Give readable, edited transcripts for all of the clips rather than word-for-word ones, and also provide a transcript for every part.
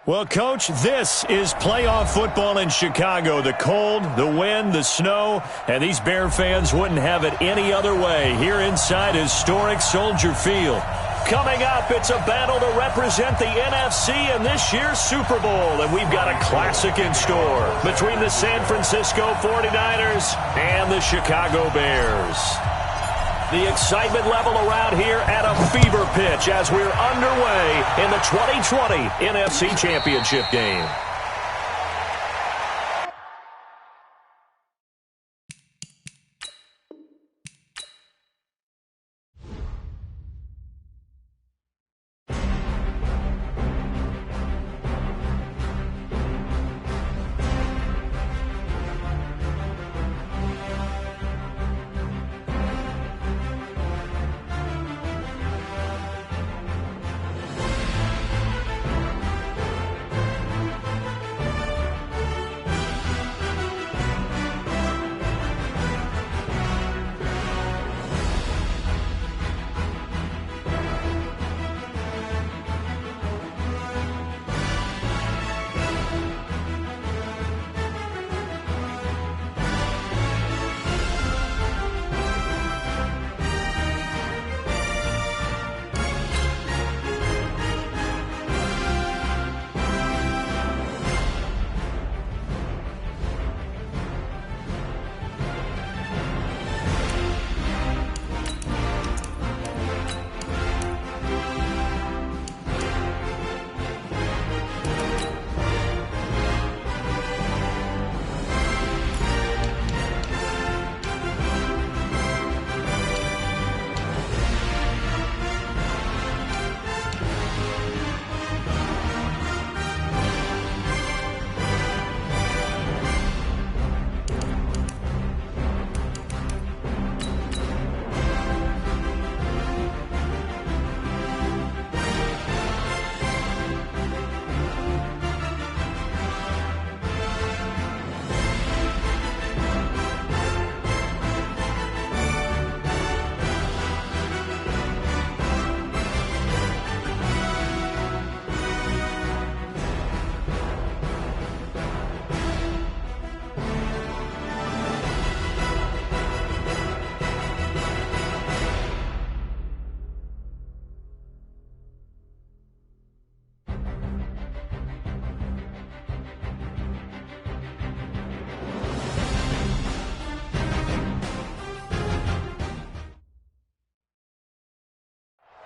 Well, Coach, this is playoff football in Chicago. The cold, the wind, the snow, and these Bear fans wouldn't have it any other way here inside historic Soldier Field. Coming up, it's a battle to represent the NFC in this year's Super Bowl, and we've got a classic in store between the San Francisco 49ers and the Chicago Bears. The excitement level around here at a fever pitch as we're underway in the 2020 NFC Championship game.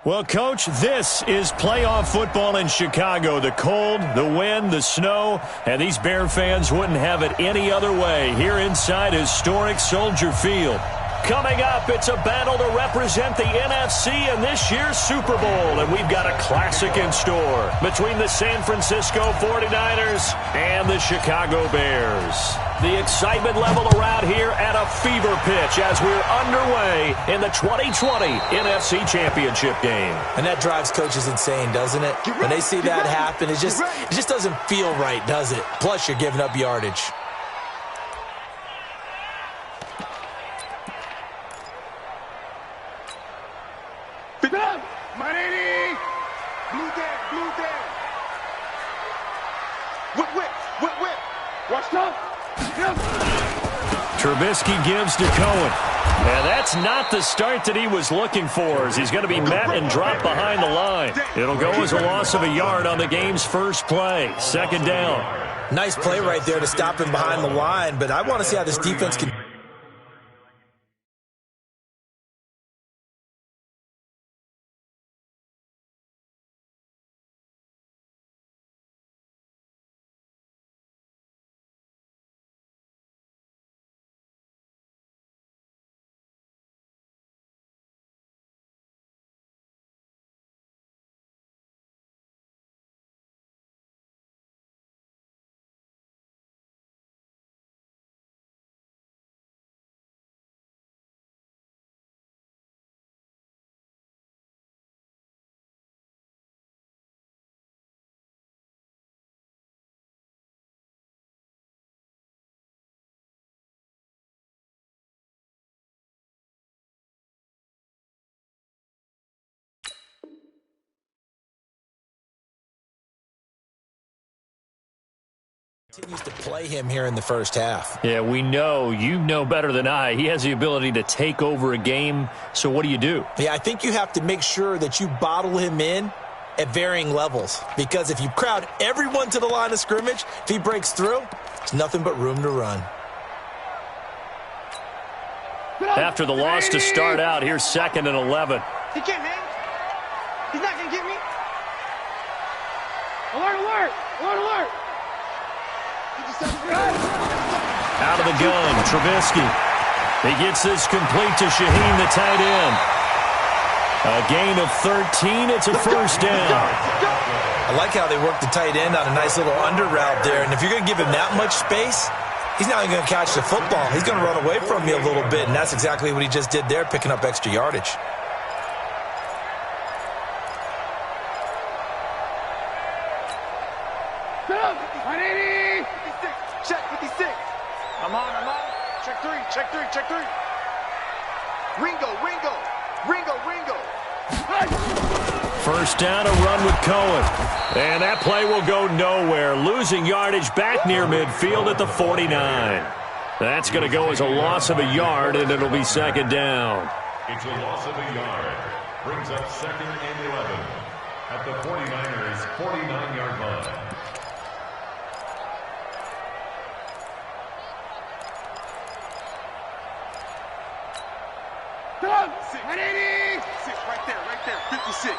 Well, Coach, this is playoff football in Chicago. The cold, the wind, the snow, and these Bear fans wouldn't have it any other way here inside historic Soldier Field. Coming up, it's a battle to represent the NFC in this year's Super Bowl, and we've got a classic in store between the San Francisco 49ers and the Chicago Bears. The excitement level around here at a fever pitch as we're underway in the 2020 NFC Championship game. And that drives coaches insane, doesn't it? When they see that happen, it just doesn't feel right, does it? Plus, you're giving up yardage. Trubisky gives to Cohen. And that's not the start that he was looking for, as he's going to be met and dropped behind the line. It'll go as a loss of a yard on the game's first play. Second down. Nice play right there to stop him behind the line, but I want to see how this defense can Continues to play him here in the first half. Yeah, we know. You know better than I. He has the ability to take over a game. So what do you do? Yeah, I think you have to make sure that you bottle him in at varying levels. Because if you crowd everyone to the line of scrimmage, if he breaks through, it's nothing but room to run. After the loss to start out, here's 2nd and 11. He can't, man. He's not going to get me. Alert, alert, alert, alert. Out of the gun, Trubisky. He gets this complete to Shaheen, the tight end. A gain of 13. It's a first down. I like how they work the tight end on a nice little under route there. And if you're going to give him that much space, he's not even going to catch the football. He's going to run away from you a little bit, and that's exactly what he just did there, picking up extra yardage. Check 56. I'm on. Check 3. Ringo. First down, a run with Cohen. And that play will go nowhere. Losing yardage back near midfield at the 49. That's going to go as a loss of a yard, and it'll be 2nd down. It's a loss of a yard. Brings up 2nd and 11 at the 49ers' 49-yard line. Six, right there. 56.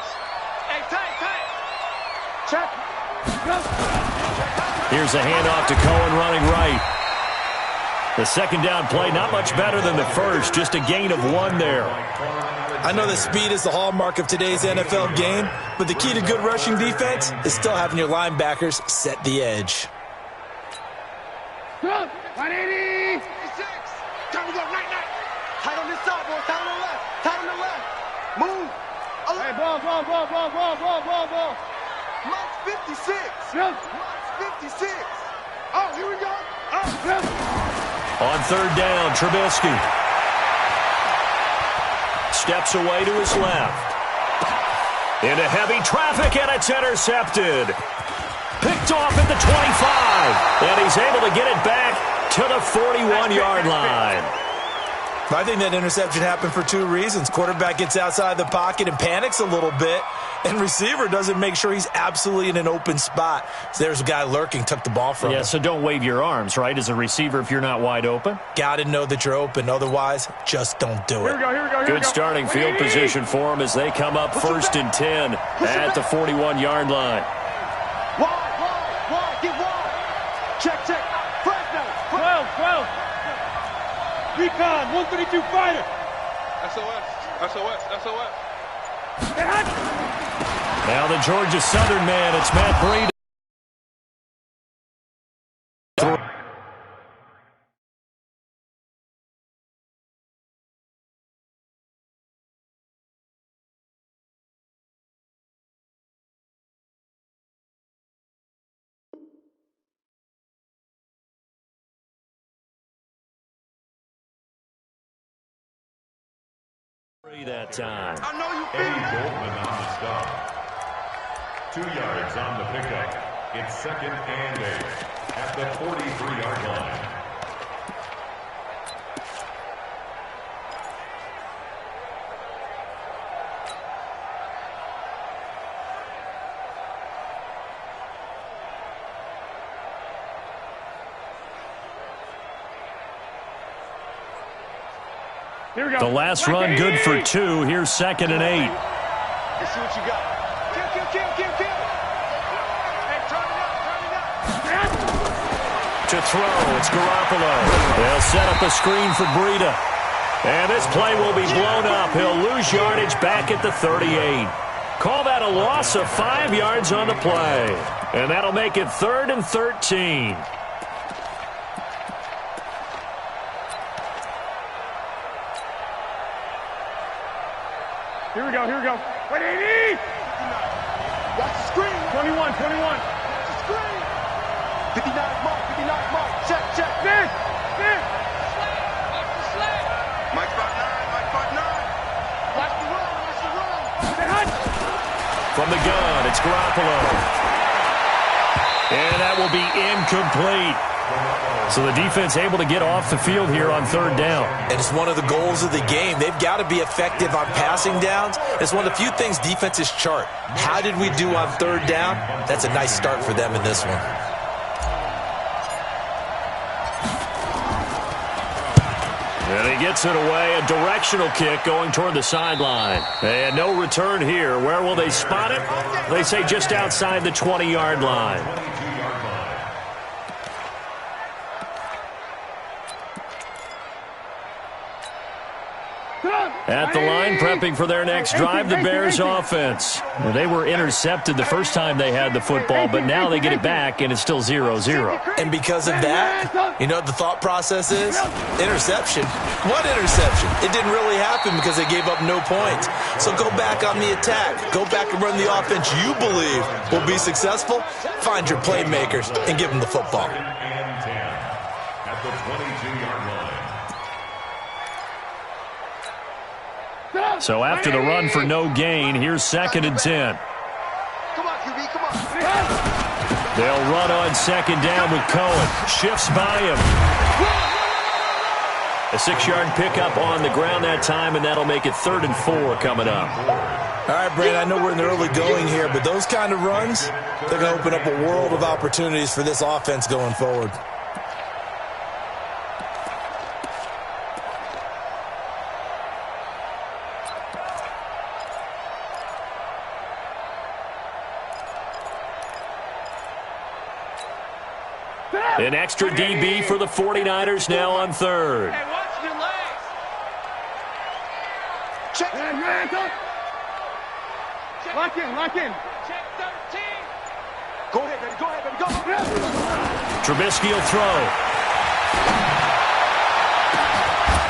Hey, tight. Check. Here's a handoff to Cohen running right. The 2nd down play, not much better than the first, just a gain of 1 there. I know that speed is the hallmark of today's NFL game, but the key to good rushing defense is still having your linebackers set the edge. 180. 56. Time to go, night. Tight on this side, boy. Tight on the left. Move. Hey, ball. Mark's 56. Yep. Mark's 56. Oh, here we go. Oh, yep. On 3rd down, Trubisky steps away to his left. Into heavy traffic, and it's intercepted. Picked off at the 25, and he's able to get it back to the 41-yard line. I think that interception happened for 2 reasons. Quarterback gets outside the pocket and panics a little bit, and receiver doesn't make sure he's absolutely in an open spot. So there's a guy lurking, took the ball from him. Yeah, so don't wave your arms, right, as a receiver if you're not wide open? Got to know that you're open. Otherwise, just don't do it. Here we go. Good starting field position for them as they come up 1st and 10 at the 41-yard line. Wide. Get wide. Check. Fresno. 12. Recon, 132 fighter. SOS. Now the Georgia Southern man, it's Matt Breida. That time. I know you Eddie Goldman on the stop. 2 yards on the pickup. It's 2nd and 8 at the 43-yard line. Here we go. The last run good for 2. Here's 2nd and 8. Let's see what you got. Kill. Hey, turn it up. To throw, it's Garoppolo. They'll set up a screen for Breida. And this play will be blown up. He'll lose yardage back at the 38. Call that a loss of 5 yards on the play. And that'll make it 3rd and 13. Here we go. 180. Watch the screen. 21. Watch the screen. 59 mark. Check. There. Mike 5'9. Watch the run. From the gun, it's Garoppolo. And that will be incomplete. So the defense able to get off the field here on third down. And it's one of the goals of the game. They've got to be effective on passing downs. It's one of the few things defenses chart. How did we do on third down? That's a nice start for them in this one. And he gets it away. A directional kick going toward the sideline. And no return here. Where will they spot it? They say just outside the 20-yard line. At the line, prepping for their next drive, the Bears offense. Well, they were intercepted the first time they had the football, but now they get it back, and it's still 0-0. And because of that, you know what the thought process is? Interception. What interception? It didn't really happen because they gave up no points. So go back on the attack. Go back and run the offense you believe will be successful. Find your playmakers and give them the football. And 10 at the 22-yard line. So after the run for no gain, here's 2nd and 10. Come on, QB, come on. They'll run on 2nd down with Cohen. Shifts by him. A 6-yard pickup on the ground that time, and that'll make it 3rd and 4 coming up. All right, Brad, I know we're in the early going here, but those kind of runs, they're going to open up a world of opportunities for this offense going forward. An extra DB for the 49ers now on 3rd. Hey, watch your legs. Check. Lock in, lock in. Check 13. Go ahead, baby, go ahead, baby, go. Trubisky will throw.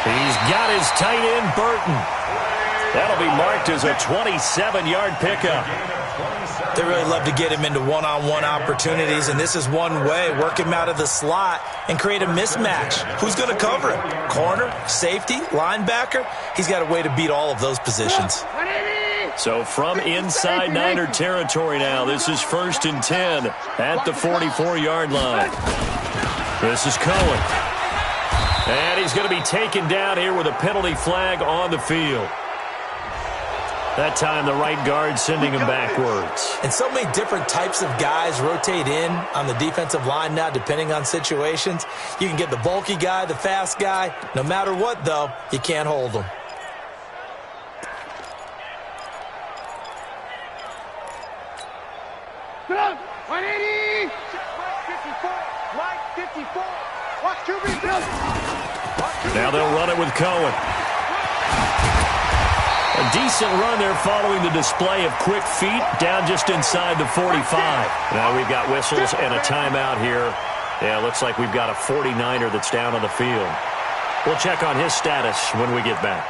He's got his tight end, Burton. That'll be marked as a 27-yard pickup. They really love to get him into one-on-one opportunities, and this is one way. Work him out of the slot and create a mismatch. Who's going to cover him? Corner, safety, linebacker? He's got a way to beat all of those positions. So from inside Niner territory now, this is 1st and 10 at the 44-yard line. This is Cohen. And he's going to be taken down here with a penalty flag on the field. That time, the right guard sending him backwards. And so many different types of guys rotate in on the defensive line now, depending on situations. You can get the bulky guy, the fast guy. No matter what, though, you can't hold them. Come on, 180. Right 54. Watch QB. Now they'll run it with Cohen. A decent run there following the display of quick feet down just inside the 45. Now we've got whistles and a timeout here. Yeah, looks like we've got a 49er that's down on the field. We'll check on his status when we get back.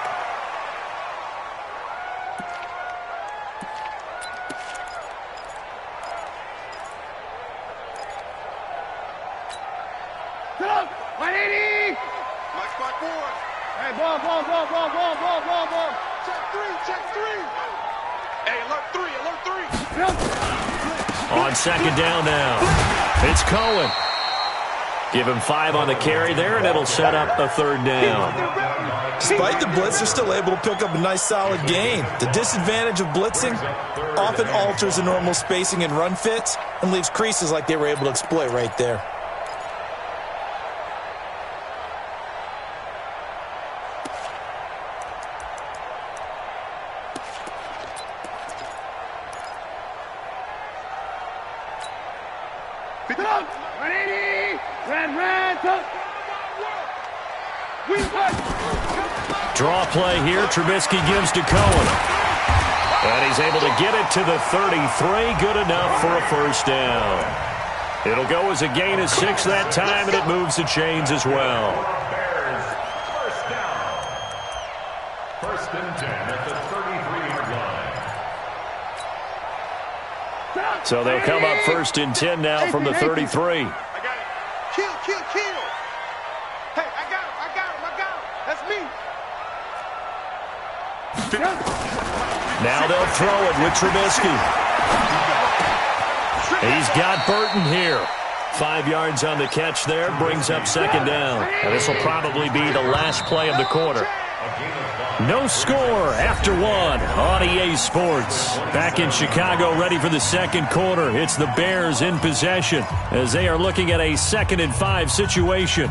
Come on, 180. Watch my board. Hey, ball. Check three. Hey, alert three. On 2nd down now, it's Cohen. Give him 5 on the carry there, and it'll set up a 3rd down. Despite the blitz, they're still able to pick up a nice solid gain. The disadvantage of blitzing often alters the normal spacing and run fits and leaves creases like they were able to exploit right there. Draw play here. Trubisky gives to Cohen. And he's able to get it to the 33. Good enough for a 1st down. It'll go as a gain of 6 that time, and it moves the chains as well. Bears, 1st down. 1st and 10 at the 33-yard line. So they'll come up 1st and 10 now from the 33. I got it. Kill. Hey, I got him. That's me. Now they'll throw it with Trubisky. He's got Burton here. 5 yards on the catch there, brings up second down. And this will probably be the last play of the quarter. No score after one on EA Sports. Back in Chicago, ready for the second quarter. It's the Bears in possession as they are looking at a 2nd and 5 situation.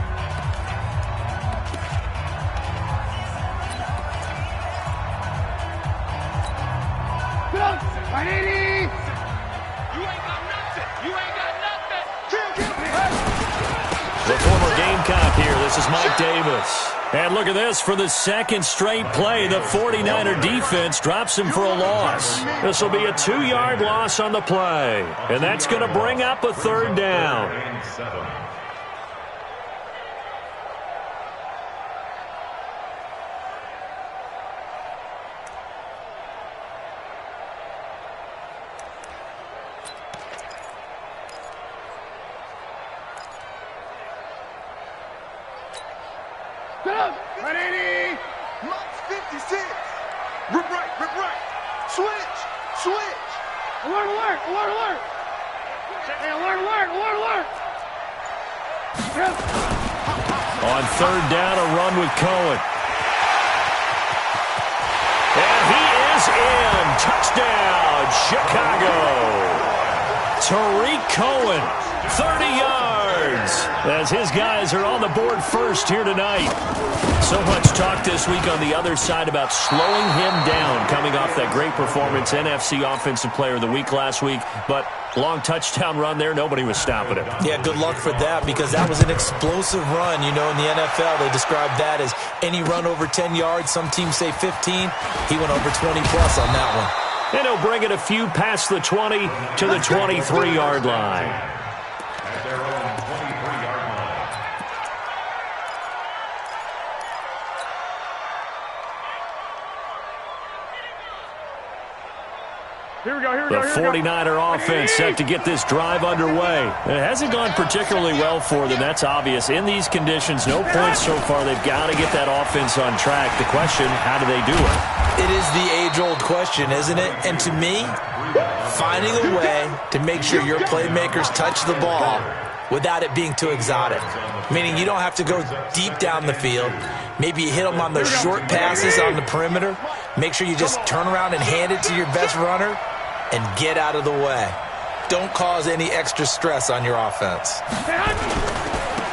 The former Gamecock here. This is Mike Davis. And look at this. For the second straight play, the 49er defense drops him for a loss. This will be a 2-yard loss on the play. And that's going to bring up a 3rd down. Marks 56. Rip right, rip right. Switch, switch. Alert, alert, alert, alert. Hey, alert, alert, alert, alert. On 3rd down, a run with Cohen. And he is in. Touchdown, Chicago. Tariq Cohen, 30 yards, as his guys are on the board first here tonight. So much talk this week on the other side about slowing him down, coming off that great performance, NFC Offensive Player of the Week last week. But long touchdown run there, nobody was stopping him. Yeah, good luck for that, because that was an explosive run. You know, in the NFL, they describe that as any run over 10 yards. Some teams say 15. He went over 20-plus on that one. And he'll bring it a few past the 20 to the 23-yard line. At their own 23-yard line. Here we go, here we The go, here we go. 49er offense set to get this drive underway. It hasn't gone particularly well for them. That's obvious. In these conditions, no points so far. They've got to get that offense on track. The question, how do they do it? It is the age-old question, isn't it? And to me, finding a way to make sure your playmakers touch the ball without it being too exotic. Meaning you don't have to go deep down the field. Maybe you hit them on those short passes on the perimeter. Make sure you just turn around and hand it to your best runner and get out of the way. Don't cause any extra stress on your offense.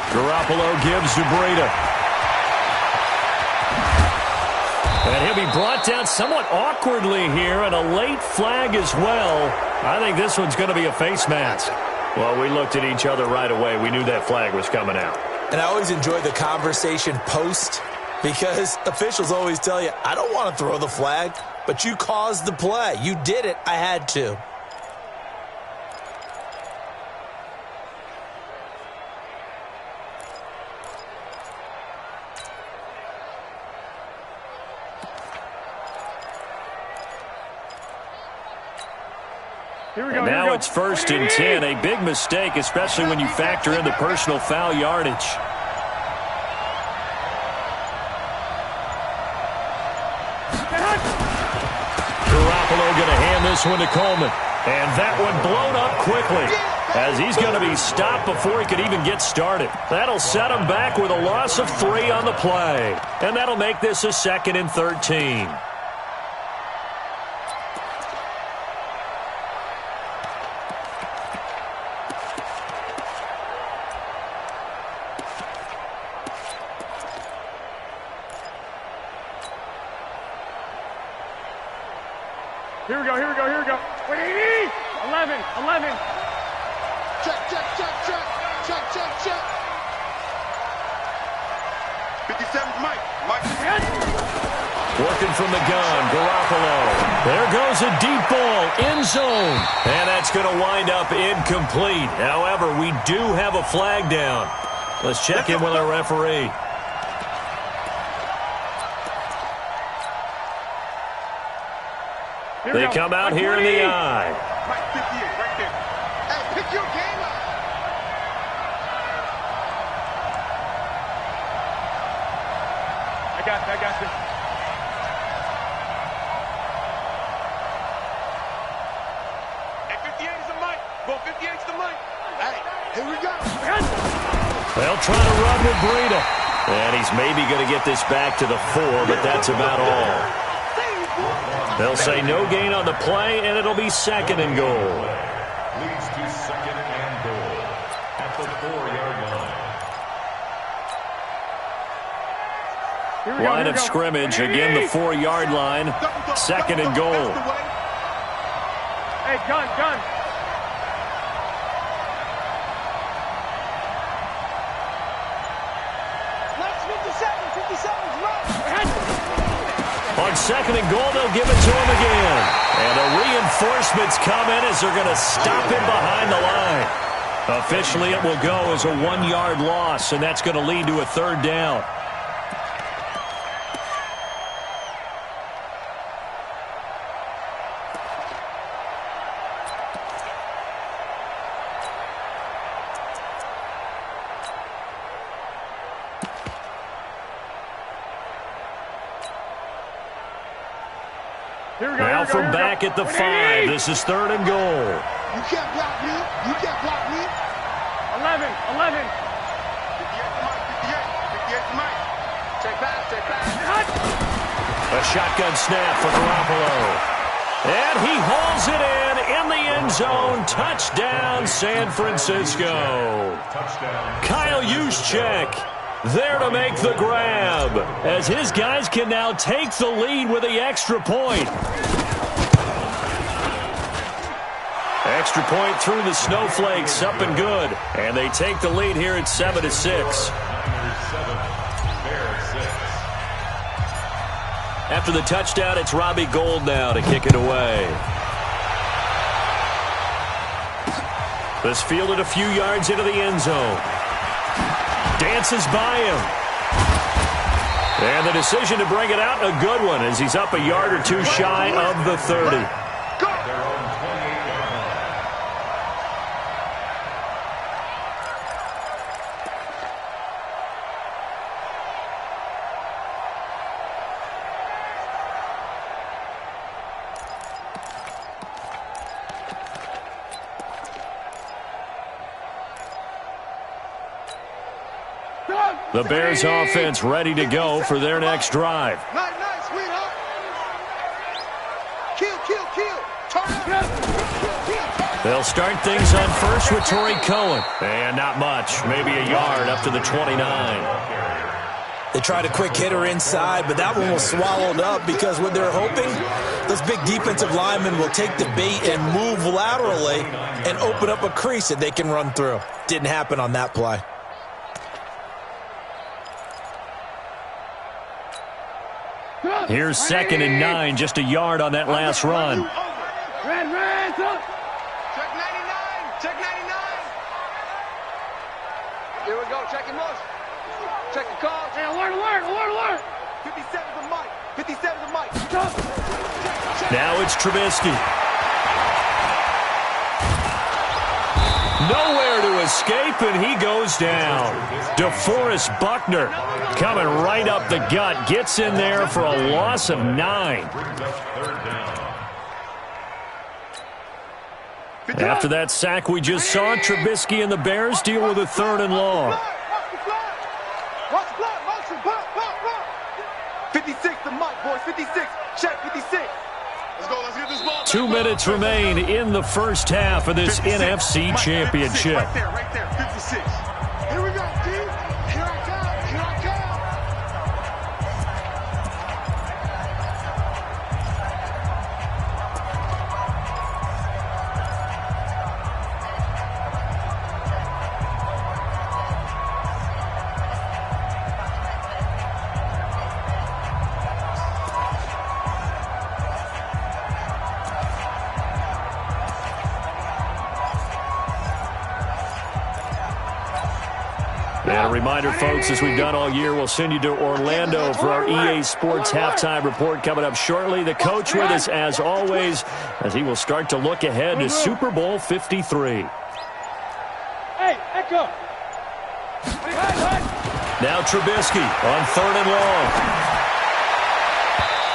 Garoppolo gives to Breida. And he'll be brought down somewhat awkwardly here, and a late flag as well. I think this one's going to be a face mask. Well, we looked at each other right away. We knew that flag was coming out. And I always enjoy the conversation post, because officials always tell you, I don't want to throw the flag, but you caused the play. You did it. I had to. Here we go, And here we now go. it's 1st and 10. A big mistake, especially when you factor in the personal foul yardage. Garoppolo going to hand this one to Coleman. And that one blown up quickly, as he's going to be stopped before he could even get started. That'll set him back with a loss of 3 on the play. And that'll make this a 2nd and 13. Here we go, here we go, here we go. 11, 11. Check, check, check, check. Check, check, check. 57, Mike. Mike. Working from the gun, Garoppolo. There goes a deep ball, end zone. And that's going to wind up incomplete. However, we do have a flag down. Let's check in with our referee. They come out here in the eye. Mike 58, right there. Hey, pick your game up. I got this. Hey, 58 is a Mike. Go 58 the mic. Hey, here we go. They'll try to run with Breida. And he's maybe going to get this back to the 4, but that's about all. They'll say no gain on the play, and it'll be 2nd and goal. Leads to 2nd and goal at the 4-yard line. Line of scrimmage, again the 4-yard line. 2nd and goal. Hey, gun. On 2nd and goal, they'll give it to him again. And the reinforcements come in as they're going to stop him behind the line. Officially, it will go as a 1-yard loss, and that's going to lead to a 3rd down. Now from back at the 5, this is 3rd and goal. You can't block me. 11. 58 to Mike. Check pass. A shotgun snap for Garoppolo. And he hauls it in the end zone. Touchdown, San Francisco. Touchdown. Kyle Juszczyk there to make the grab, as his guys can now take the lead with the extra point. Extra point through the snowflakes, up and good. And they take the lead here at 7-6. Niners 7, Bears 6. After the touchdown, it's Robbie Gould now to kick it away. This fielded a few yards into the end zone. Dances by him. And the decision to bring it out, a good one, as he's up a yard or two shy of the 30. Their own 28-yard line. The Bears offense ready to go for their next drive. Nice, sweetheart. Kill. Turn. They'll start things on first with Torrey Cohen. And not much, maybe a yard up to the 29. They tried a quick hitter inside, but that one was swallowed up because what they're hoping, those big defensive linemen will take the bait and move laterally and open up a crease that they can run through. Didn't happen on that play. Here's 2nd and 9, just a yard on that last run. Red, check 99. Here we go, check him motion. Check the call. Hey, alert. 57 to Mike. Now it's Trubisky. Nowhere to escape, and he goes down. DeForest Buckner coming right up the gut. Gets in there for a loss of 9. Brings up 3rd down. After that sack we just saw, Trubisky and the Bears deal with a 3rd and long. Watch the block. Motion. 56 to Mike, boys. 56. Check 56. Let's go. Let's get this ball. 2 minutes remain in the first half of this 56. NFC Championship. Right there. 56. Here we go, dude. Here I come. And a reminder, folks, as we've done all year, we'll send you to Orlando for our EA Sports halftime report coming up shortly. The coach with us, as always, as he will start to look ahead to Super Bowl 53. Hey, Echo. Now Trubisky on 3rd and long.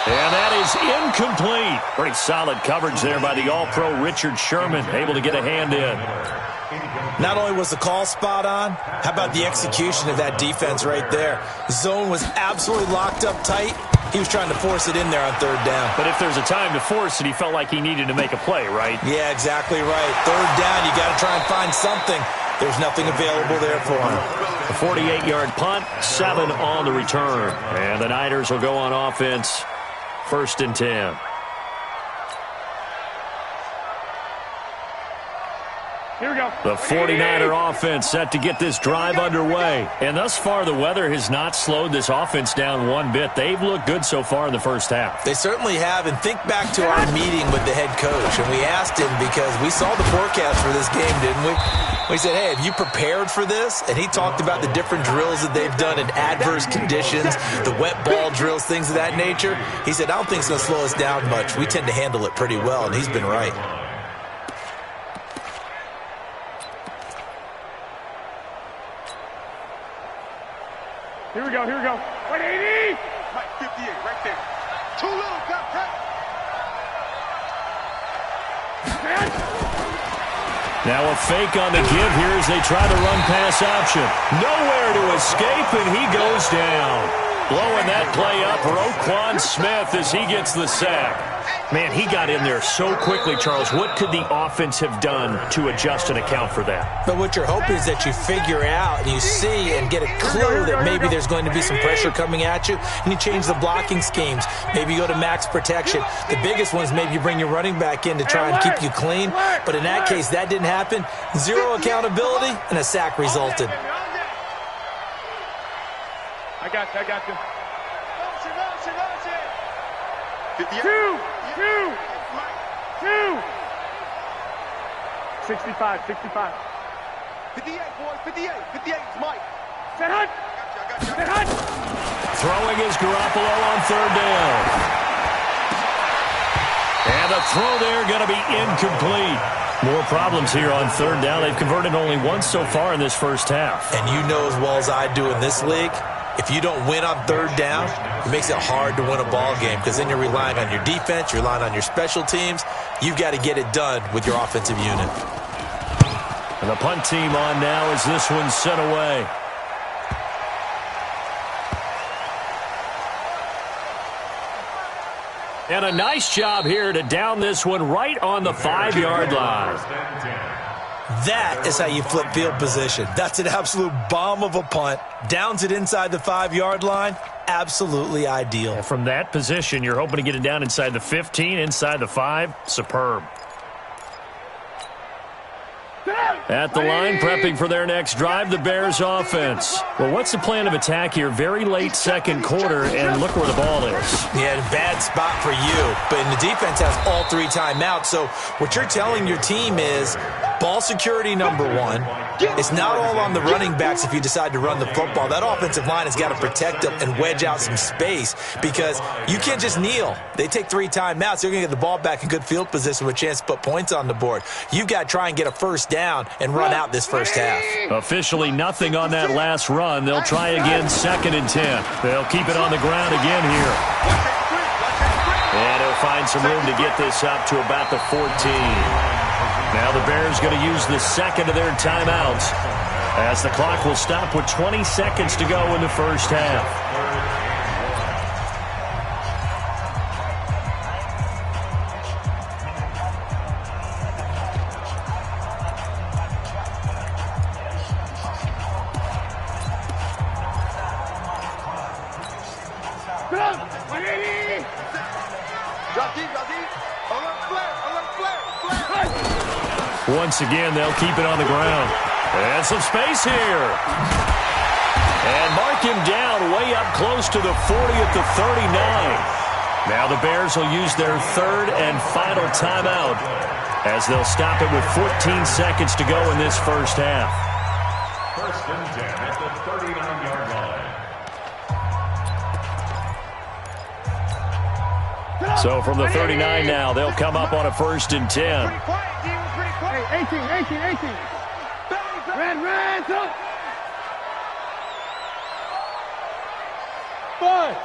And that is incomplete. Pretty solid coverage there by the All-Pro Richard Sherman, able to get a hand in. Not only was the call spot on, how about the execution of that defense right there? Zone was absolutely locked up tight. He was trying to force it in there on third down. But if there's a time to force it, he felt like he needed to make a play, right? Yeah, exactly right. Third down, you got to try and find something. There's nothing available there for him. A 48-yard punt, 7 on the return. And the Niners will go on offense, 1st and 10. Here we go. The 49er offense set to get this drive underway. And thus far, the weather has not slowed this offense down one bit. They've looked good so far in the first half. They certainly have. And think back to our meeting with the head coach. And we asked him because we saw the forecast for this game, didn't we? We said, hey, have you prepared for this? And he talked about the different drills that they've done in adverse conditions, the wet ball drills, things of that nature. He said, I don't think it's going to slow us down much. We tend to handle it pretty well, and he's been right. Here we go, here we go. 180! Mike, 58, right there. Too little, got cut. Now a fake on the give here as they try to run pass option. Nowhere to escape, and he goes down. Blowing that play up, Roquan Smith as he gets the sack. Man, he got in there so quickly, Charles. What could the offense have done to adjust and account for that? But what you're hoping is that you figure out and you see and get a clue that maybe there's going to be some pressure coming at you, and you change the blocking schemes. Maybe you go to max protection. The biggest one is maybe you bring your running back in to try and keep you clean. But in that case, that didn't happen. Zero accountability, and a sack resulted. I got you. 58. 65. 58, boys, 58. 58, Mike. Set hunt. Set hunt. Throwing is Garoppolo on third down. And the throw there going to be incomplete. More problems here on third down. They've converted only once so far in this first half. And you know as well as I do in this league, if you don't win on third down, it makes it hard to win a ball game because then you're relying on your defense, you're relying on your special teams. You've got to get it done with your offensive unit. And the punt team on now as this one's sent away. And a nice job here to down this one right on the 5-yard line. That is how you flip field position. That's an absolute bomb of a punt. Downs it inside the 5-yard line. Absolutely ideal. And from that position, you're hoping to get it down inside the 15, inside the 5. Superb. At the line, prepping for their next drive, the Bears offense. Well, what's the plan of attack here? Very late second quarter, and look where the ball is. Yeah, bad spot for you. But the defense has all 3 timeouts. So what you're telling your team is ball security number 1. It's not all on the running backs if you decide to run the football. That offensive line has got to protect them and wedge out some space because you can't just kneel. They take 3 timeouts. They're going to get the ball back in good field position with a chance to put points on the board. You've got to try and get a first down and run out this first half. Officially nothing on that last run. They'll try again, 2nd and 10. They'll keep it on the ground again here. And he'll find some room to get this up to about the 14. Now the Bears going to use the second of their timeouts as the clock will stop with 20 seconds to go in the first half. Once again, they'll keep it on the ground. And some space here. And mark him down way up close to the 40 at the 39. Now the Bears will use their 3rd and final timeout as they'll stop it with 14 seconds to go in this first half. 1st and 10 at the 39-yard line. So from the 39 now, they'll come up on a 1st and 10. 18. Red, up. 5.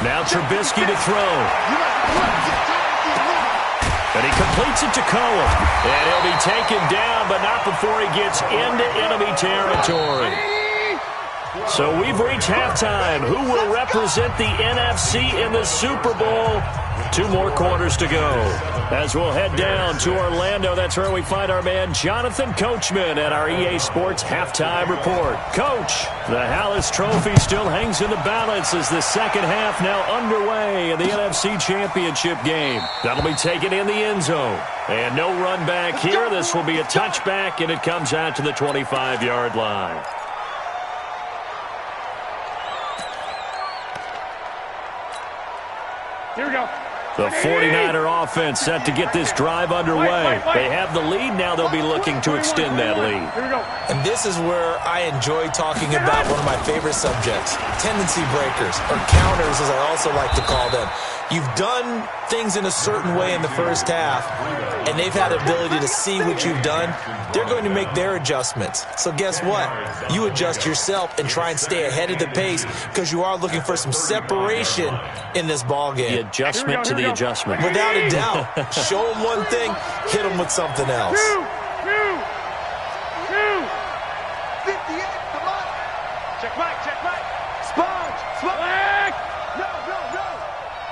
Now Trubisky to throw. And he completes it to Cohen. And he'll be taken down, but not before he gets into enemy territory. So we've reached halftime. Who will represent the NFC in the Super Bowl? 2 more quarters to go. As we'll head down to Orlando, that's where we find our man Jonathan Coachman at our EA Sports Halftime Report. Coach, the Hallis Trophy still hangs in the balance as the second half now underway in the NFC Championship game. That'll be taken in the end zone. And no run back here. This will be a touchback, and it comes out to the 25-yard line. Here we go. The 49er offense set to get this drive underway. They have the lead. Now they'll be looking to extend that lead. Here we go. And this is where I enjoy talking about one of my favorite subjects, tendency breakers, or counters as I also like to call them. You've done things in a certain way in the first half, and they've had the ability to see what you've done. They're going to make their adjustments. So guess what? You adjust yourself and try and stay ahead of the pace because you are looking for some separation in this ball game. The adjustment to the adjustment. Without a doubt. Show them one thing, hit them with something else. 2. 58, come on. Check back. Sponge. Flag. No.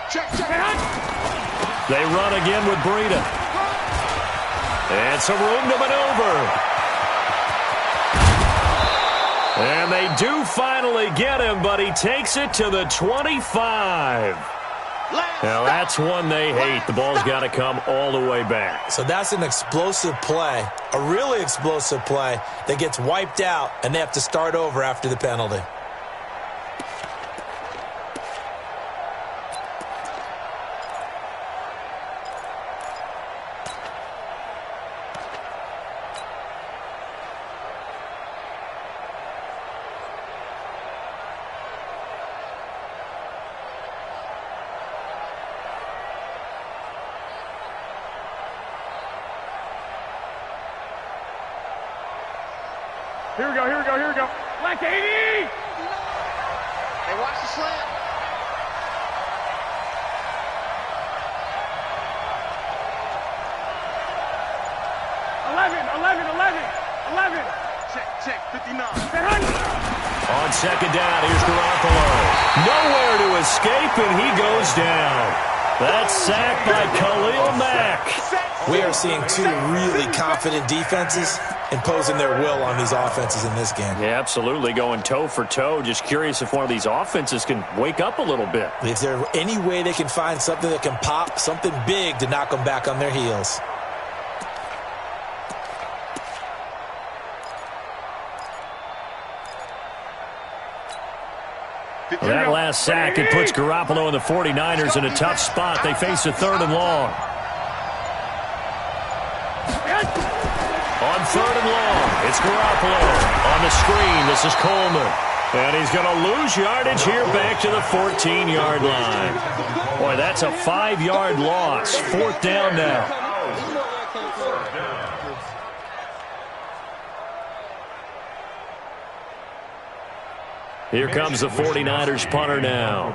Check. They run again with Breida. And some room to maneuver. And they do finally get him, but he takes it to the 25. Now, that's one they hate. The ball's got to come all the way back. So that's an explosive play, a really explosive play that gets wiped out, and they have to start over after the penalty. Here we go. Black 80. Hey, watch the slant. Eleven. Check. 59. On second down, here's Garoppolo. Nowhere to escape, and he goes down. That's sacked by Khalil Mack. We are seeing 2 really confident defenses imposing their will on these offenses in this game. Yeah, absolutely, going toe for toe. Just curious if one of these offenses can wake up a little bit. Is there any way they can find something that can pop, something big to knock them back on their heels? That last sack, it puts Garoppolo and the 49ers in a tough spot. They face a 3rd and long. On 3rd and long, it's Garoppolo. On the screen, this is Coleman. And he's going to lose yardage here back to the 14-yard line. Boy, that's a 5-yard loss. 4th down now. Here comes the 49ers punter now.